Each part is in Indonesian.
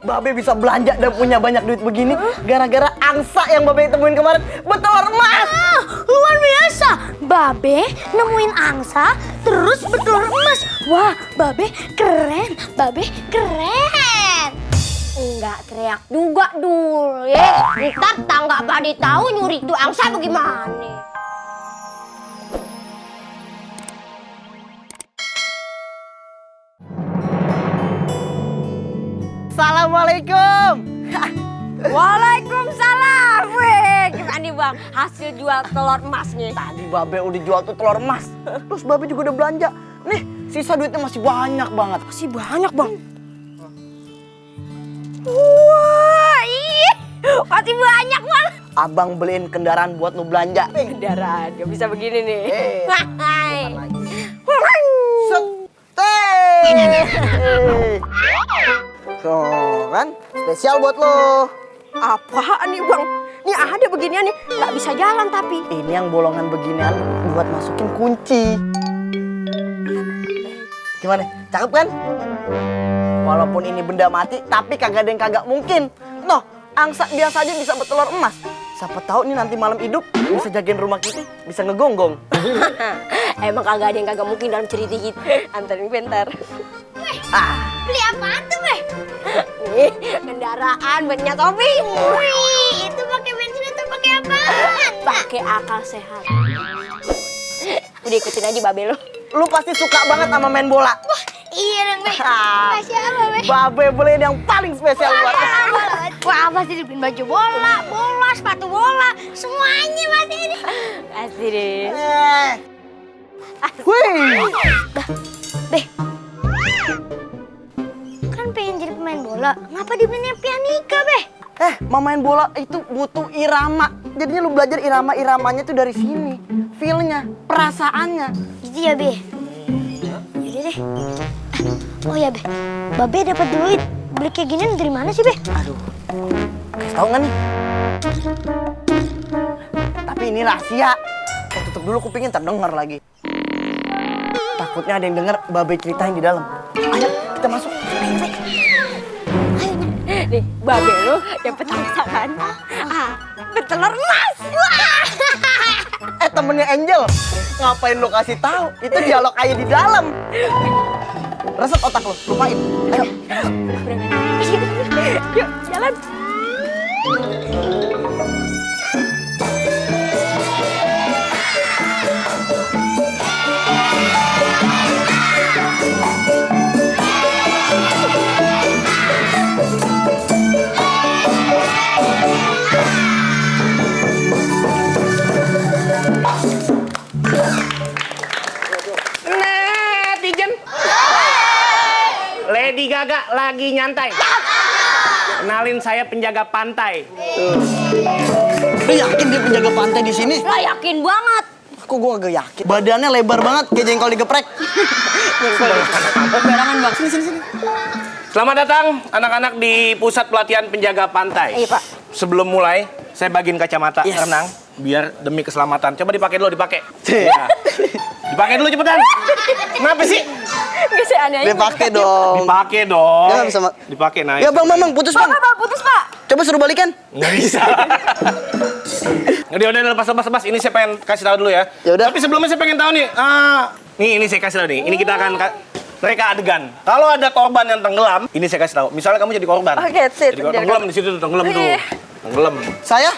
Babe bisa belanja dan punya banyak duit begini gara-gara angsa yang Babe temuin kemarin bertelur emas. Luar biasa. Babe nemuin angsa terus bertelur emas. Wah, Babe keren. Babe keren. Enggak teriak juga dul ya. Ntar tangga badi tahu nyuri itu angsa bagaimana. Assalamualaikum. Waalaikumsalam. Weh, gimana nih bang? Hasil jual telur emasnya. Tadi Babe udah jual tuh telur emas. Terus Babe juga udah belanja. Nih, sisa duitnya masih banyak banget. Masih banyak bang. Wah, ih, masih banyak bang. Abang beliin kendaraan buat lu belanja. Kendaraan, gak bisa begini nih. Hai. Tuh kan, spesial buat lo. Apaan nih bang? Nih ada beginian nih, nggak bisa jalan tapi. Ini yang bolongan beginian buat masukin kunci. Gimana? Cakep kan? Walaupun ini benda mati, tapi kagak ada yang kagak mungkin. Noh, angsa biasa aja bisa bertelur emas. Siapa tahu nih nanti malam hidup bisa jagain rumah kita, bisa ngegonggong. Emang kagak ada yang kagak mungkin dalam cerita kita. Anterin bentar. Beli apaan tuh, Beh? Nih, kendaraan buatnya Tobi. Wih, itu pakai bensin atau pakai apaan? Pakai akal sehat. Udah ikutin aja babe lo. Lu pasti suka banget sama main bola. Iya dong, Beh. Makasih apa, Beh? Babe beliin yang paling spesial buat lo. Wah, pasti dibeliin baju bola, sepatu bola, semuanya pasti ini. Pasti deh. Wih. Beh, kan pengen jadi pemain bola, ngapa dibeliin pianika, Beh? Mau main bola itu butuh irama. Jadinya lu belajar irama-iramanya tuh dari sini. Feel-nya, perasaannya. Gitu ya, Beh? Yaudah deh. Oh ya, Beh, Babe dapat duit beli kayak ginian dari mana sih, Beh? Aduh, kasih tau nggak nih? Tapi ini rahasia. Tutup dulu kupingin, terdengar lagi. Takutnya ada yang denger Babe ceritain di dalam. Ayo, kita masuk. Nih, babe lo dapet angsa kan? Bertelur emas. Wah. Temennya Angel. Ngapain lu kasih tahu? Itu dialog aja di dalam. Reset otak lu, lupain. Ayo. Yuk, jalan. Lady Gaga lagi nyantai. Kenalin, saya penjaga pantai. Lu yakin dia penjaga pantai di sini? Lah yakin banget. Kok gua agak yakin? Badannya lebar banget kayak jengkol digeprek. Berangan bang. Sini. Selamat datang anak-anak di pusat pelatihan penjaga pantai. Iya pak. Sebelum mulai, saya bagiin kacamata Yes. renang biar demi keselamatan. Coba dipakai dulu, dipakai. Cih. Ya. Dipakai dulu cepetan. Kenapa sih? Nggak saya aneh aja. Dia pakai dong. Dipakai dong. Dia nggak bisa Dipakai naik. Ya bang, putus bang. Pak, putus pak. Coba suruh balikan. Nggak bisa. Udah, lepas. Ini saya pengen kasih tahu dulu ya. Yaudah. Tapi sebelumnya saya pengen tahu nih. Ini saya kasih tahu nih. Ini kita akan mereka adegan. Kalau ada korban yang tenggelam, ini saya kasih tahu. Misalnya kamu jadi korban. Oke, sip. Jadi tenggelam di situ tuh, tenggelam tuh. Iya. Tenggelam. Saya?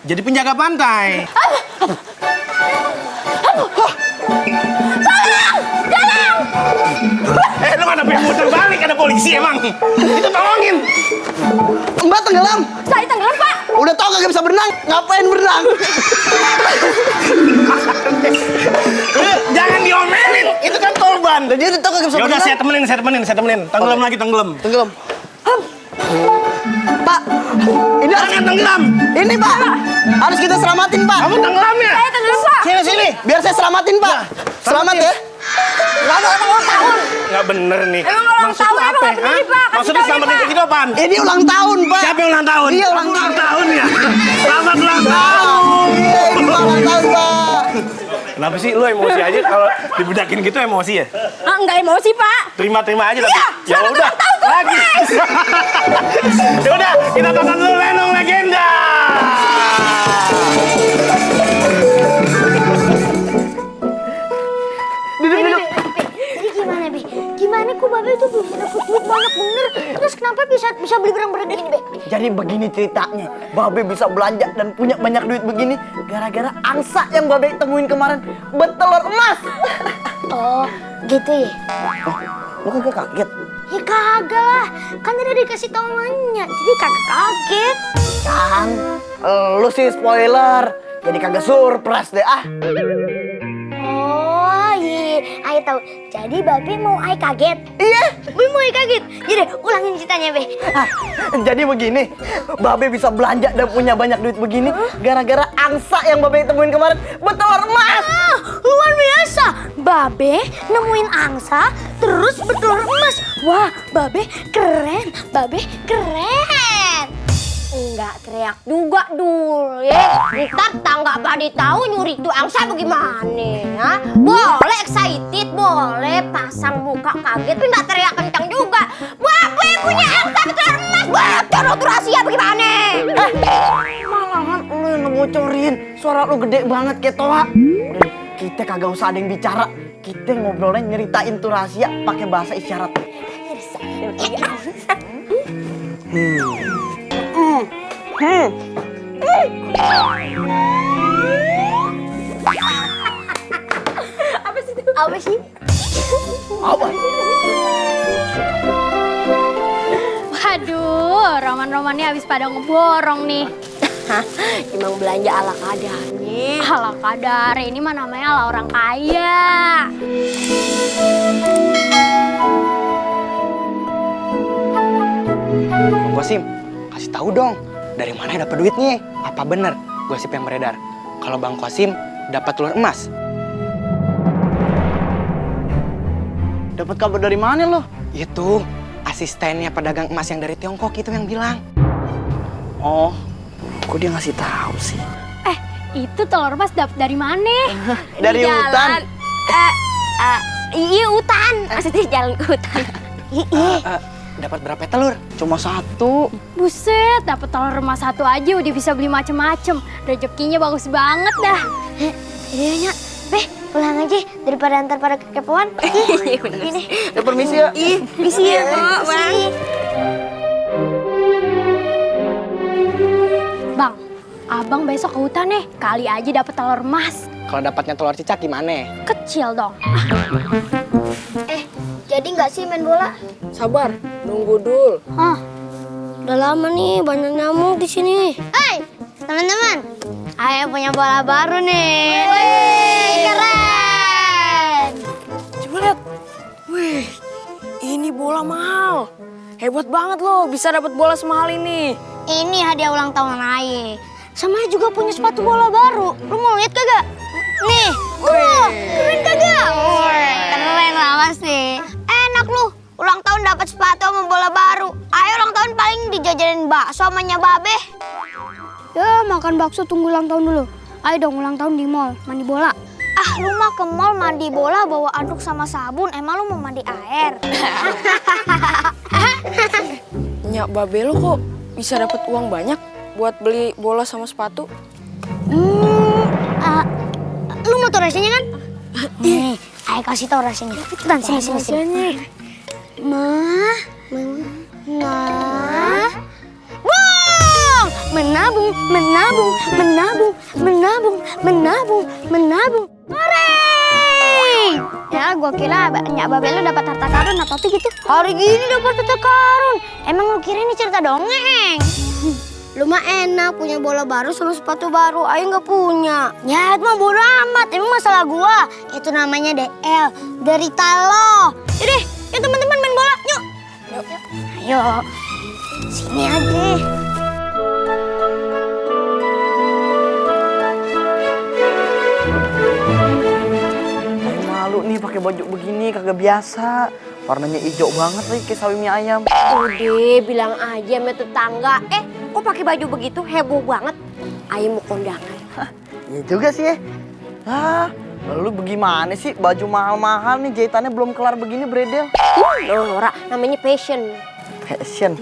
Jadi penjaga pantai. Lu kenapa yang muter balik? Ada polisi emang. Itu tolongin. Mbak tenggelam. Saya tenggelam pak. Udah tau kagak bisa berenang, ngapain berenang? Jangan diomelin. Itu kan korban. Dia udah tau kagak bisa Ya udah, berenang. saya temenin. Tenggelam lagi, tenggelam. Tenggelam. Pak, ini Jangan tenggelam. ini Pak. Harus kita selamatin Pak. Kamu tenggelam ya? Saya tenggelam pak. Sini. Biar saya selamatin Pak. Selamat ya. Nggak ada orang ulang tahun. Nggak bener nih. Emang ulang Maksud tahun, lu emang apa nggak bener nih, Pak. Kasih Maksudnya tahu nih, selamatin Pak. kayak gitu apaan? Ini ulang tahun Pak. Siapa yang ulang tahun? Iya, ulang Ulang tahun. tahun ya? Selamat ulang tahun. Iya, ini Pak ulang tahun Pak. Kenapa sih lu emosi aja kalau dibedakin gitu emosi ya? Nggak emosi pak. Terima aja Iya, tapi. Ya selamat udah. ulang tahun Lagi. Ya udah, kita tonton dulu Lenong Legenda. Jadi gimana, Be? Gimana kok Babe itu bisa dapet duit banyak bener? Terus kenapa bisa beli barang-barang gini, Be? Jadi begini ceritanya, Babe bisa belanja dan punya banyak duit begini gara-gara angsa yang Babe temuin kemarin bertelur emas. Oh, gitu ya? Lu kagak kaget? Ya kagak lah, kan tadi dikasih tau namanya, jadi kagak kaget. Kan, lu sih spoiler, jadi kagak surprise deh ah. Oh iya, Ayo tahu. Jadi Babe mau Ayo kaget. Iya. Babe mau Ayo kaget. Jadi ulangin ceritanya, Be. Ah, jadi begini, Babe bisa belanja dan punya banyak duit begini gara-gara angsa yang Babe temuin kemarin bertelur emas. Luar biasa. Babe nemuin angsa terus bertelur emas. Wah, Babe keren. Babe keren. Enggak teriak juga dul ya. Ntar tangga pada tahu nyuri itu angsa bagaimana ya? Boleh excited, boleh pasang muka kaget, tapi nggak teriak kencang juga. Babe punya angsa betul emas, bocor tuh rahasia bagaimana? Malahan lu yang ngebocorin. Suara lu gede banget kayak toa. Udah, kita kagak usah ada yang bicara. Kita ngobrolnya nyeritain tuh rahasia pakai bahasa isyarat. Apa sih? Apa? Waduh, roman-romannya habis pada ngeborong nih. Emang belanja ala kadarnya. Ala kadar, ini mah namanya ala orang kaya. Bang Gosim, kasih tahu dong, dari mana dapat duitnya? Apa bener gosip yang beredar? Kalau Bang Gosim dapat telur emas? Dapat kabar dari mana lo? Itu asistennya pedagang emas yang dari Tiongkok itu yang bilang. Oh, kok dia ngasih tahu sih? Itu telur emas dapat dari mana? Dari Di hutan. jalan. Iya hutan. Maksudnya jalan ke hutan. Dapat berapa telur? Cuma satu. Buset, dapat telur emas satu aja udah bisa beli macem-macem. Rezekinya bagus banget dah. Iya, Nyak. Be, pulang aja daripada antar pada kekepoan. Ini. Ya permisi ya. Misi ya, Bang. Bang, abang besok ke hutan nih. Kali aja dapat telur emas. Kalau dapatnya telur cicak gimana? Kecil dong. Jadi nggak sih main bola? Sabar, nunggu dul. Hah, udah lama nih banyak nyamuk di sini. Hai, teman-teman. Ayo punya bola baru nih. Wih, keren. Coba lihat. Wih, ini bola mahal. Hebat banget loh, bisa dapat bola semahal ini. Ini hadiah ulang tahun Aye. Sama juga punya sepatu bola baru. Lu mau lihat kagak? Nih, keren kagak? Keren lah pasti. Enak lu, ulang tahun dapat sepatu sama bola baru. Ayo ulang tahun paling dijajarin bakso sama Babe. Ya, makan bakso tunggu ulang tahun dulu. Ayo dong ulang tahun di mall, mandi bola. Ah, lu mah ke mall mandi bola bawa anduk sama sabun. Emang lu mau mandi air? Nyak Babe lo kok bisa dapat uang banyak buat beli bola sama sepatu? Lu mau tau rasanya kan? Nih, ayo kasih tau rasanya. Cepetan, sini. Wah! Menabung. Hore! Ya, gua kira Nyak Babe lu dapat harta karun atau gitu. Hari gini dapat harta karun. Emang lu kira ini cerita dongeng? Lu mah enak punya bola baru sama sepatu baru, Ayo nggak punya. Ya itu mah bodo amat, emang masalah gua. Itu namanya DL, derita lo. Yaudah, yuk teman-teman main bola, yuk. Ayo, sini aja. Ayo malu nih pakai baju begini kagak biasa. Warnanya hijau banget nih kayak sawi mie ayam. Udah bilang aja sama tetangga. Kok pakai baju begitu heboh banget? Ayo mau kondangan. Iya juga sih ya. Ah, lu bagaimana sih baju mahal-mahal nih jahitannya belum kelar begini bredel. Nora, namanya passion. Fashion.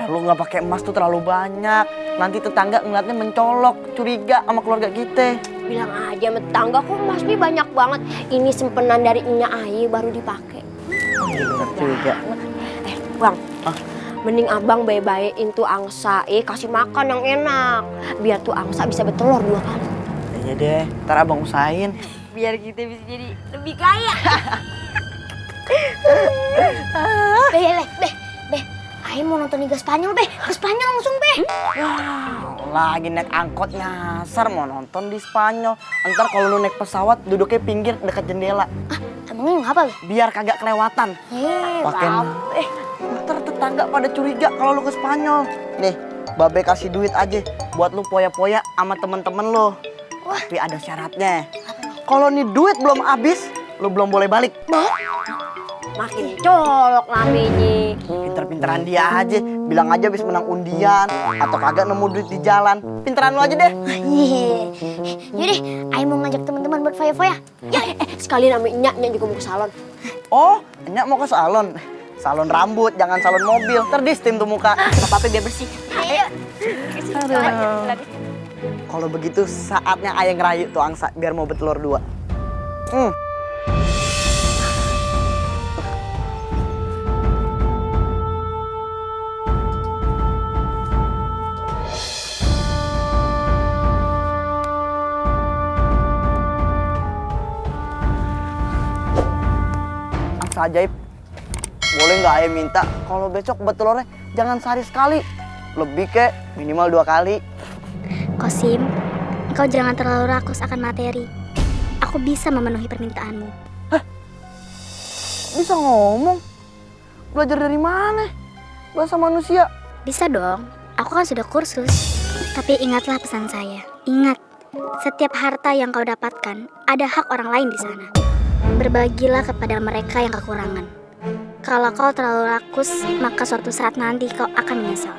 Lu nggak pakai emas tuh terlalu banyak. Nanti tetangga ngeliatnya mencolok, curiga sama keluarga kita. Bilang aja sama tetangga kok emas nih banyak banget. Ini simpenan dari Nya Ayi baru dipakai. Bener juga. Bang, mending abang baik-baikin tuh angsa, kasih makan yang enak. Biar tuh angsa bisa bertelur 2 kali. Iya deh, ntar abang usahain. Biar kita bisa jadi lebih kaya. Beh. Ayo mau nonton Liga Spanyol, Beh. Ke Spanyol langsung, Beh. Lagi naik angkot nyasar mau nonton di Spanyol. Ntar kalau lu naik pesawat duduknya pinggir dekat jendela. Emangnya ngapa, Be? Biar kagak kelewatan. Pakai ntar tetangga pada curiga kalau lu ke Spanyol. Nih, Babe kasih duit aja buat lu poya-poya sama temen-temen lu. Tapi ada syaratnya. Kalau nih duit belum habis, lu belum boleh balik. Makin colok namanya. Pinter-pinteran dia aja. Bilang aja habis menang undian atau kagak nemu duit di jalan. Pinteran lu aja deh. Yaudah, Ayo mau ngajak teman-teman buat foya-foya. Ya, sekalian sama Nya juga mau ke salon. Oh, Nyak mau ke salon. Salon rambut, jangan salon mobil. Ntar di steam tuh muka. Apa-apa biar bersih. Kalau begitu saatnya ayah ngerayu tuh angsa biar mau bertelur 2. Angsa ajaib, boleh nggak ayah minta kalau besok bertelurnya jangan sehari sekali, lebih kek minimal 2 kali. Kosim, engkau jangan terlalu rakus akan materi. Aku bisa memenuhi permintaanmu. Bisa ngomong? Belajar dari mana? Bahasa manusia. Bisa dong, aku kan sudah kursus. Tapi ingatlah pesan saya. Ingat, setiap harta yang kau dapatkan, ada hak orang lain di sana. Berbagilah kepada mereka yang kekurangan. Kalau kau terlalu rakus, maka suatu saat nanti kau akan menyesal.